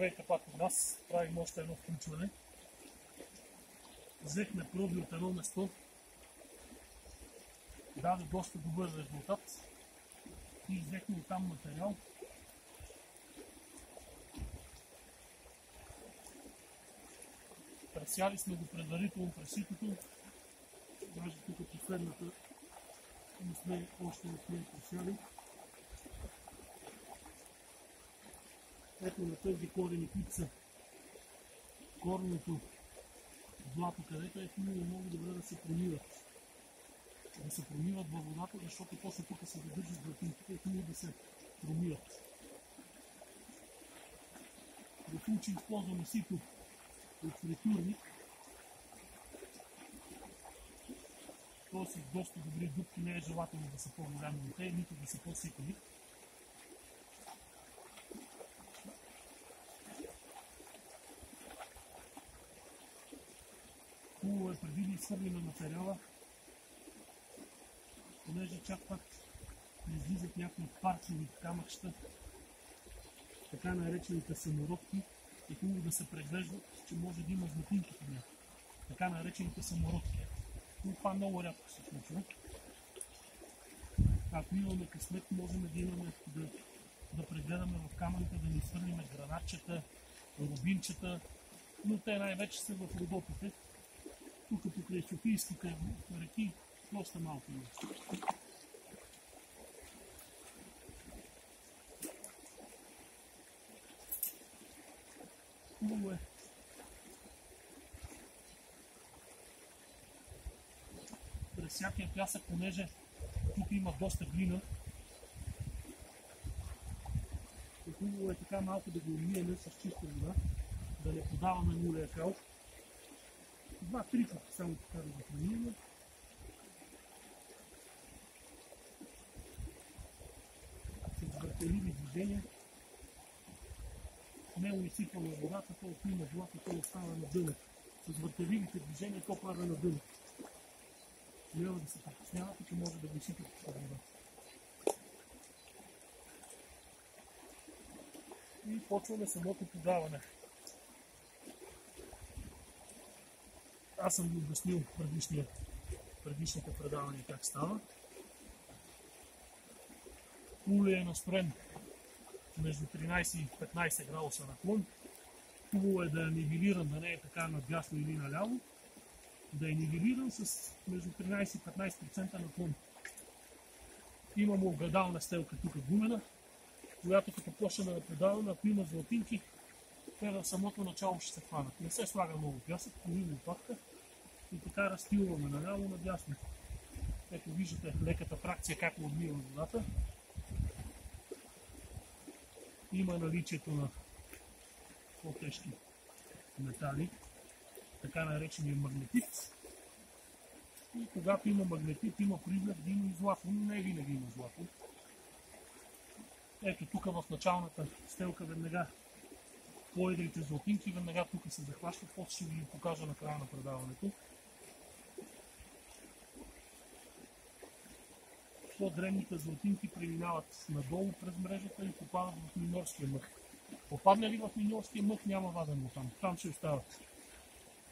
Здравейте пак от нас, правим още едно включване. Взехме проби от едно место, даде доста добър резултат и взехме от там материал. Пресяли сме го предварително през ситото, даже тук последната още не сме пресяли. Ето на тези корени, които са корното злато, където е хубаво много добре да се промиват. Да се промиват във водата, защото после тук се задържат златинките, е хубаво да се промиват. В случай използваме сито от фритюрник. То с доста добри дупки, не е желателно да са по-голями от те, нито да са по-ситови. Хубаво е преди да изхвърлим материала, понеже чак пак излизат някои парчеви камъкчета, така наречените самородки, е хубаво да се преглеждат, че може да има златинки в нея. Така наречените самородки. Но това много рядко се случва. Ако имаме късмет, можем да прегледаме в камъните, да ни изхвърлим гранатчета, рубинчета, но те най-вече са в родопите. Тук покрай Софийските реки доста малко има. Хубаво е. През всякия пясък, понеже тук има доста глина, хубаво е така малко да го умиеме с чиста вода, да не подаваме нулия кал. 2-3 пъти само така да го промиеме. С въртеливи движения. Не унисипваме водата, то отнима злато, то остава на дъно. С въртеливите движения то пада на дъно. Няма да се притеснявате, че може да го изсипите с вода. И почваме самото подаване. Аз съм ви обяснил предишните предавания как става. Улей е настроен между 13 и 15 градуса наклон. Хубаво е да е нивелиран, да не е така надясно или наляво. Да е нивелиран с между 13 и 15% наклон. Имаме огледална стелка тук гумена, която като почнем да подаваме, ако има златинки, те в самото начало ще се хванат. Не се слага много пясък, половина пакта и така разстилваме наляво надясно. Ето виждате леката фракция как отмива водата. Има наличието на по-тежки метали, така наречения магнетит. И когато има магнетит, има признак да има и злато, но не винаги има злато. Ето тук в началната стелка веднага по-едрите златинки, веднага тук се захващат, после ще ви покажа на края на предаването. По-древните златинки преминават надолу през мрежата и попадат в миньорския мъх. Попадне ли в миньорския мъх, няма вадено там, там ще остават.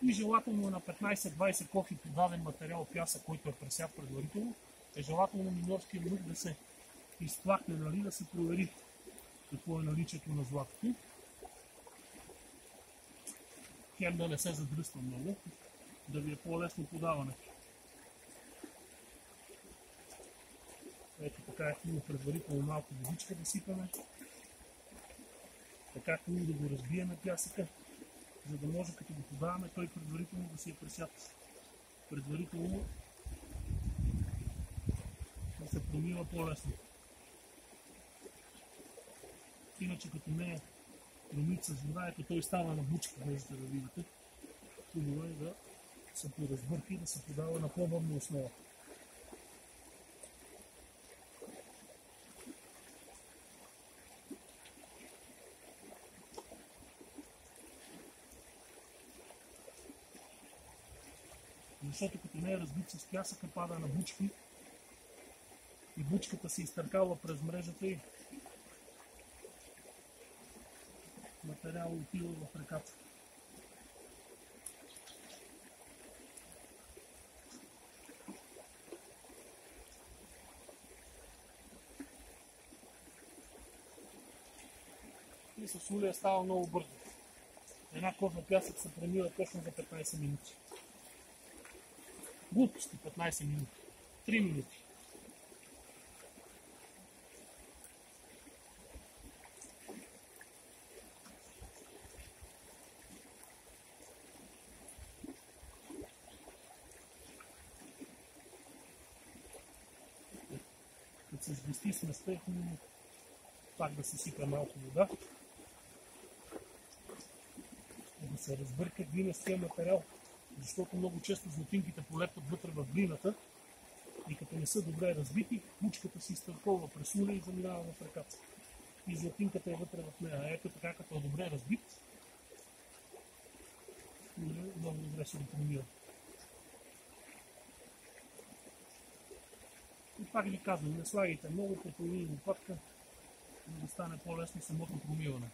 И желателно на 15-20 кофи подаден материал пясък, който е пресят предварително, е желателно миньорския мъх да се изтлакне, нали, да се провери какво е наличието на златото. Хем да не се задръства много, да ви е по-лесно подаването. Ето така е хубаво предварително малко водичка да сипаме. Така хубаво да го разбиеме пясъка, за да може като го подаваме той предварително да си е пресят. Предварително да се промива по-лесно. Иначе като не е промит с вода, ето той става на бучка, можете да видите. Хубаво е да се поразбърка и да се подава на по-водна основа. Защото като не е разбит с пясъка, пада на бучки и бучката се изтъркава през мрежата и материал отива в реката. И с улея става много бързо. Една коза пясък се премива точно за 15 минути. Глупости 15 минути. 3 минути. Като се сгъсти сместа, е хубаво пак да се сипе малко вода. Да се разбърка глинестия материал, защото много често златинките полепват вътре в глината и като не са добре разбити, кучката си изтъркова през улея и заминава в реката. И златинката е вътре в нея. Ето така, като е добре разбит, много добре се промива. И пак ви казвам, не слагайте много петони и лопатка, за да стане по-лесно самото промиване.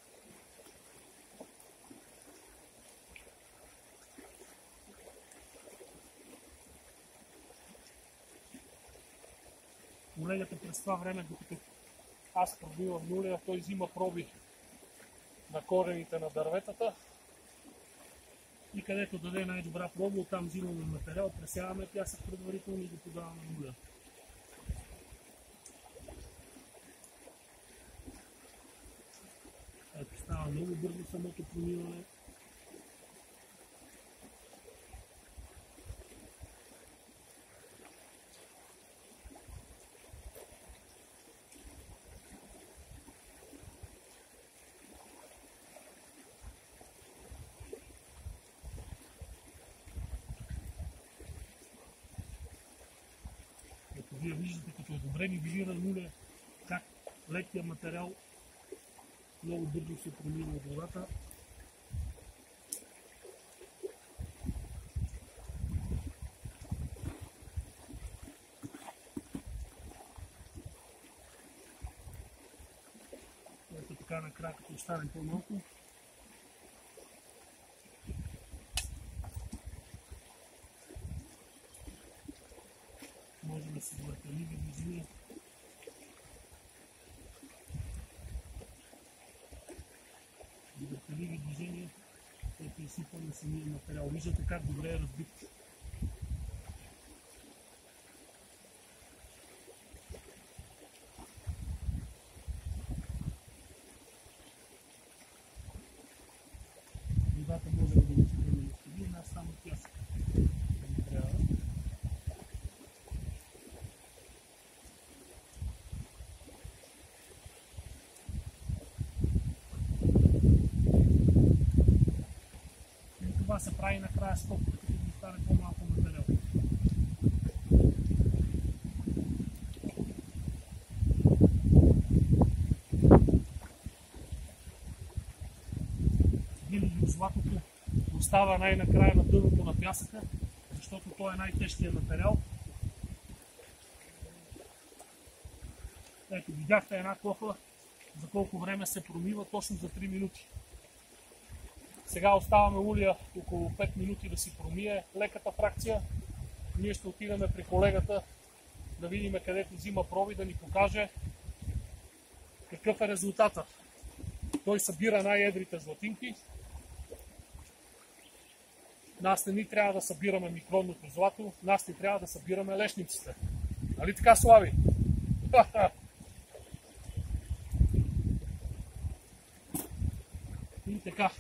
Колегата през това време, докато аз пробивам нуля, той взима проби на корените на дърветата и където даде най-добра проба, оттам взимаме материал, пресяваме пясък предварително и го подаваме нуля. Ето, става много бързо самото промиване. Вие виждате, като е добре нивелиран нуля, как лекия материал много бързо се промива от водата. Ето така накрая, като оставим по-малко. Може да се въртеливи движения. Въртеливи движения е присипан на самия материал. Виждате как добре е разбит. Водата може да го изпълни и една само пясък. Това се прави накрая с топка, като да стане по-малко материал. Винаги златото остава най-накрая на дъното на пясъка, защото той е най-тежкият материал. Ето, видяхте една кофа за колко време се промива, точно за 3 минути. Сега оставаме улия около 5 минути да си промие леката фракция. Ние ще отидем при колегата да видим където взима проби, да ни покаже какъв е резултата. Той събира най-едрите златинки. Нас не ни трябва да събираме микронното злато, нас ни трябва да събираме лешниците. Нали така, Слави? И така.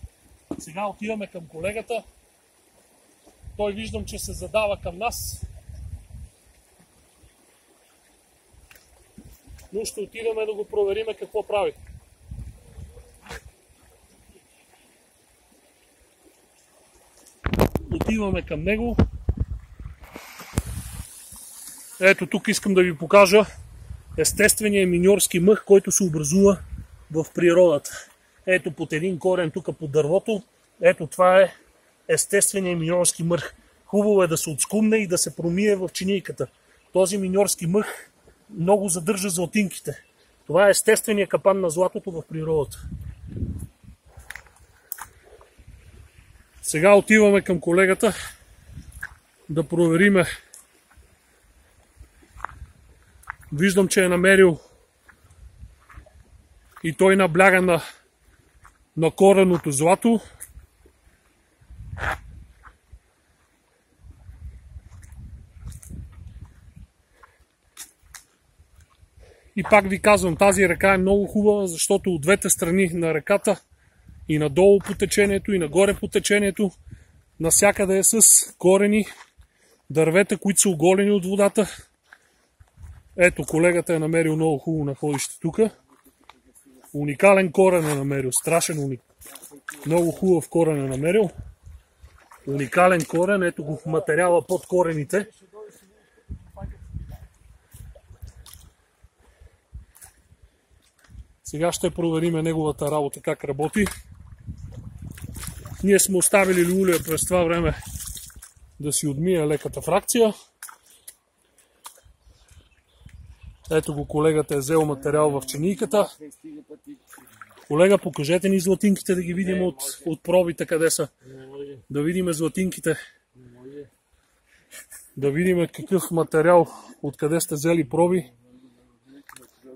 Сега отиваме към колегата. Той виждам, че се задава към нас. Но ще отидем да го провериме какво прави. Отиваме към него. Ето тук искам да ви покажа естествения миньорски мъх, който се образува в природата. Ето под един корен тук под дървото. Ето това е естественият миньорски мъх. Хубаво е да се отскумне и да се промие в чинийката. Този миньорски мъх много задържа златинките. Това е естественият капан на златото в природата. Сега отиваме към колегата да провериме. Виждам, че е намерил и той набляга на кореното злато. И пак ви казвам, тази река е много хубава, защото от двете страни на реката, и надолу по течението, и нагоре по течението, навсякъде е с корени, дървета, които са оголени от водата. Ето, колегата е намерил много хубаво находище тук. Уникален корен е намерил, страшен уникален. Много хубав корен е намерил. Уникален корен, ето го материала под корените. Сега ще проверим неговата работа, как работи. Ние сме оставили Люлия през това време да си отмие леката фракция. Ето го, колегата е взел материал в чинийката. Колега, покажете ни златинките да ги видим от пробите къде са. Да видим златинките. Да видим какъв материал, откъде сте взели проби.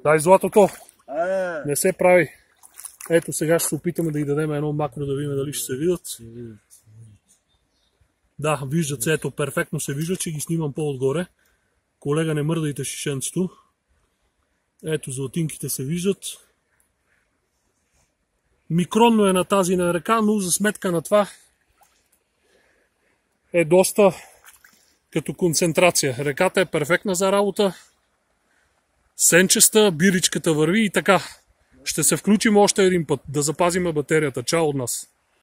Дай златото. Не се прави. Ето сега ще се опитаме да й дадем едно макро да видим дали ще се видят. Да, виждат се, ето перфектно се вижда, че ги снимам по-отгоре. Колега, не мърдайте шишенцето. Ето златинките се виждат. Микронно е на тази на река, но за сметка на това е доста като концентрация. Реката е перфектна за работа. Сенчеста, биричката върви и така. Ще се включим още един път, да запазим батерията. Чао от нас!